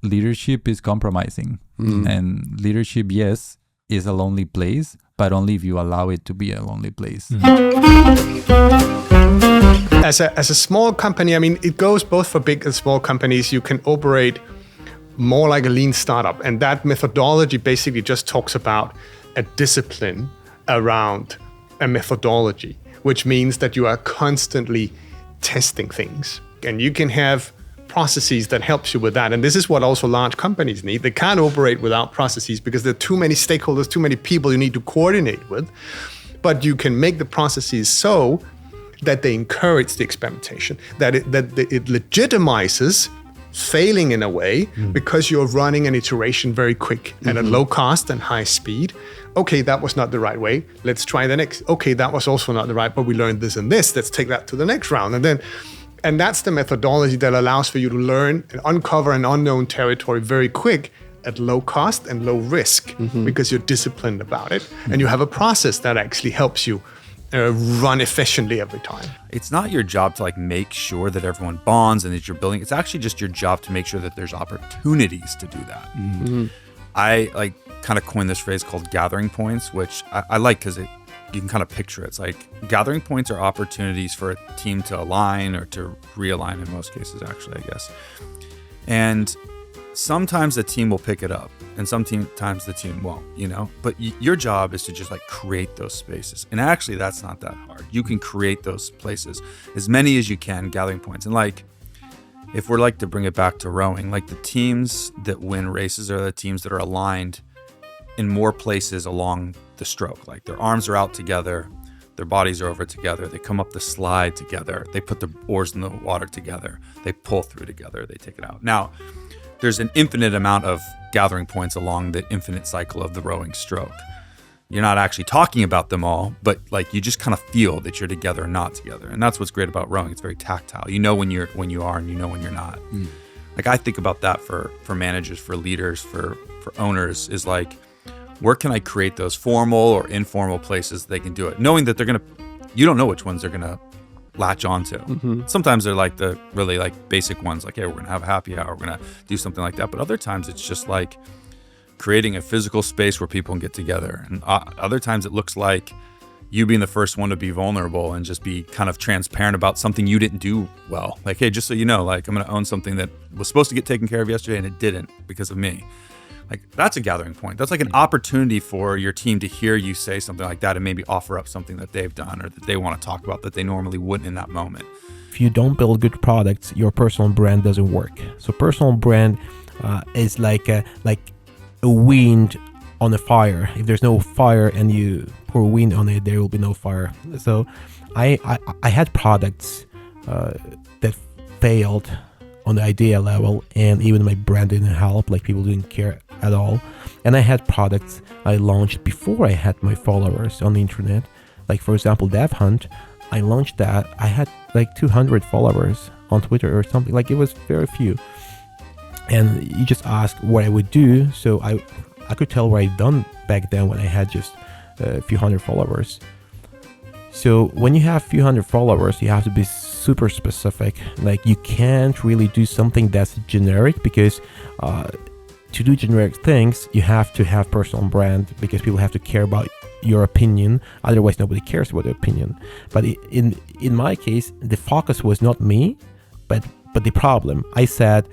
leadership is compromising. And leadership, yes, is a lonely place, but only if you allow it to be a lonely place. As a small company, I mean, it goes both for big and small companies. You can operate more like a lean startup. And that methodology basically just talks about a discipline around a methodology, which means that you are constantly testing things. And you can have processes that helps you with that. And this is what also large companies need. They can't operate without processes because there are too many stakeholders, too many people you need to coordinate with. But you can make the processes so that they encourage the experimentation, that it legitimizes failing in a way because you're running an iteration very quick and at low cost and high speed. Okay, that was not the right way. Let's try the next. Okay, that was also not the right, but we learned this and this. Let's take that to the next round. And that's the methodology that allows for you to learn and uncover an unknown territory very quick at low cost and low risk because you're disciplined about it. And you have a process that actually helps you run efficiently every time. It's not your job to like make sure that everyone bonds and that you're building. It's actually just your job to make sure that there's opportunities to do that. I like kind of coined this phrase called gathering points, which I like because you can kind of picture it. It's like gathering points are opportunities for a team to align or to realign in most cases, actually, I guess. And sometimes the team will pick it up and sometimes the team won't, but your job is to just like create those spaces. And actually that's not that hard. You can create those places, as many as you can, gathering points. And like, if we're like to bring it back to rowing, like the teams that win races are the teams that are aligned in more places along the stroke. Like their arms are out together, their bodies are over together, they come up the slide together, they put the oars in the water together, they pull through together, they take it out. Now, there's an infinite amount of gathering points along the infinite cycle of the rowing stroke. You're not actually talking about them all, but like you just kind of feel that you're together and not together. And that's what's great about rowing. It's very tactile. You know when you are and you know when you're not. Like I think about that for managers, for leaders, for owners is like, where can I create those formal or informal places they can do it? Knowing that you don't know which ones they're gonna latch onto. Sometimes they're like the really like basic ones, like, hey, we're gonna have a happy hour, we're gonna do something like that. But other times it's just like creating a physical space where people can get together. And other times it looks like you being the first one to be vulnerable and just be kind of transparent about something you didn't do well. Like, hey, just so you know, like I'm gonna own something that was supposed to get taken care of yesterday and it didn't because of me. Like that's a gathering point. That's like an opportunity for your team to hear you say something like that and maybe offer up something that they've done or that they want to talk about that they normally wouldn't in that moment. If you don't build good products, your personal brand doesn't work. So personal brand is like a wind on a fire. If there's no fire and you pour wind on it, there will be no fire. So I had products that failed on the idea level, and even my brand didn't help, like people didn't care at all. And I had products I launched before I had my followers on the internet. Like for example, Dev Hunt, I launched that. I had like 200 followers on Twitter or something, like it was very few. And you just asked what I would do. So I could tell what I'd done back then when I had just a few hundred followers. So when you have a few hundred followers, you have to be super specific. Like you can't really do something that's generic because to do generic things, you have to have personal brand because people have to care about your opinion. Otherwise, nobody cares about the opinion. But in my case, the focus was not me, but the problem. I said,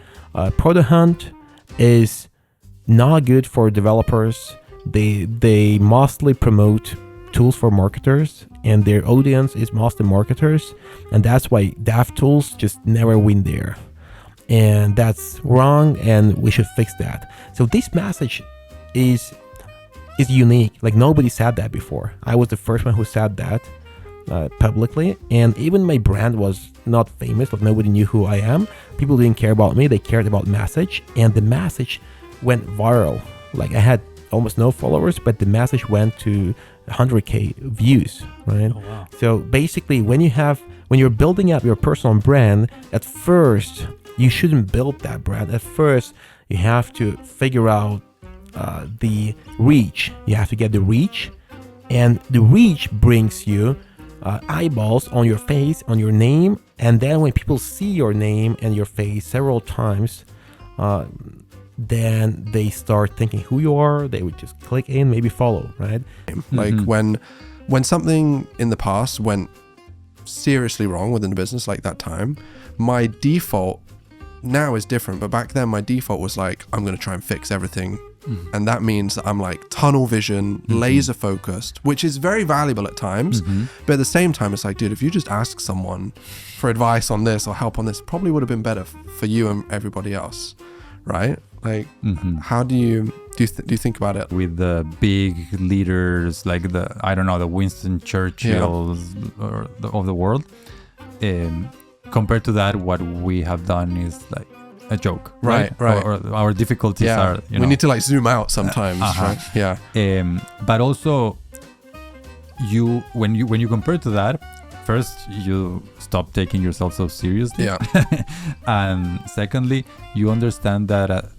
Product Hunt is not good for developers. They mostly promote tools for marketers, and their audience is mostly marketers, and that's why dev tools just never win there. And that's wrong, and we should fix that. So this message is unique. Like nobody said that before. I was the first one who said that publicly, and even my brand was not famous. Like nobody knew who I am. People didn't care about me. They cared about message, and the message went viral. Like I had almost no followers, but the message went to 100k views, right? Oh, wow. So basically, when you're building up your personal brand, at first you shouldn't build that brand. At first, you have to figure out the reach. You have to get the reach, and the reach brings you eyeballs on your face, on your name, and then when people see your name and your face several times, then they start thinking who you are. They would just click in, maybe follow, right? Like when something in the past went seriously wrong within the business, like that time, my default now is different. But back then, my default was like, I'm going to try and fix everything. And that means that I'm like tunnel vision, laser focused, which is very valuable at times. But at the same time, it's like, dude, if you just ask someone for advice on this or help on this, probably would have been better for you and everybody else, right? Like, how do you think about it? With the big leaders like the Winston Churchills of the world, compared to that, what we have done is like a joke, right? Or our difficulties are, we need to like zoom out sometimes, right? Yeah. But also, when you compare to that, first you stop taking yourself so seriously, and secondly, you understand that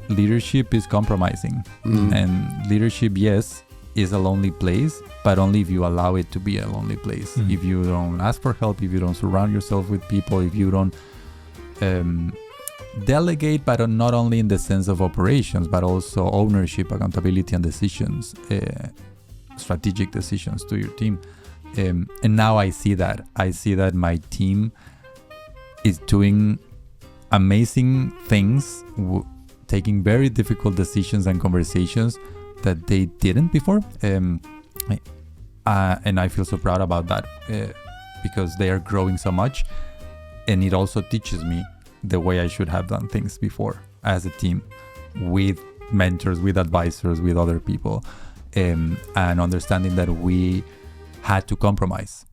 leadership is compromising, and leadership, yes, is a lonely place, but only if you allow it to be a lonely place. If you don't ask for help, if you don't surround yourself with people, if you don't delegate, but not only in the sense of operations, but also ownership, accountability, and decisions, strategic decisions to your team. And now I see that my team is doing amazing things, taking very difficult decisions and conversations that they didn't before. And I feel so proud about that, because they are growing so much. And it also teaches me the way I should have done things before as a team, with mentors, with advisors, with other people, and understanding that we had to compromise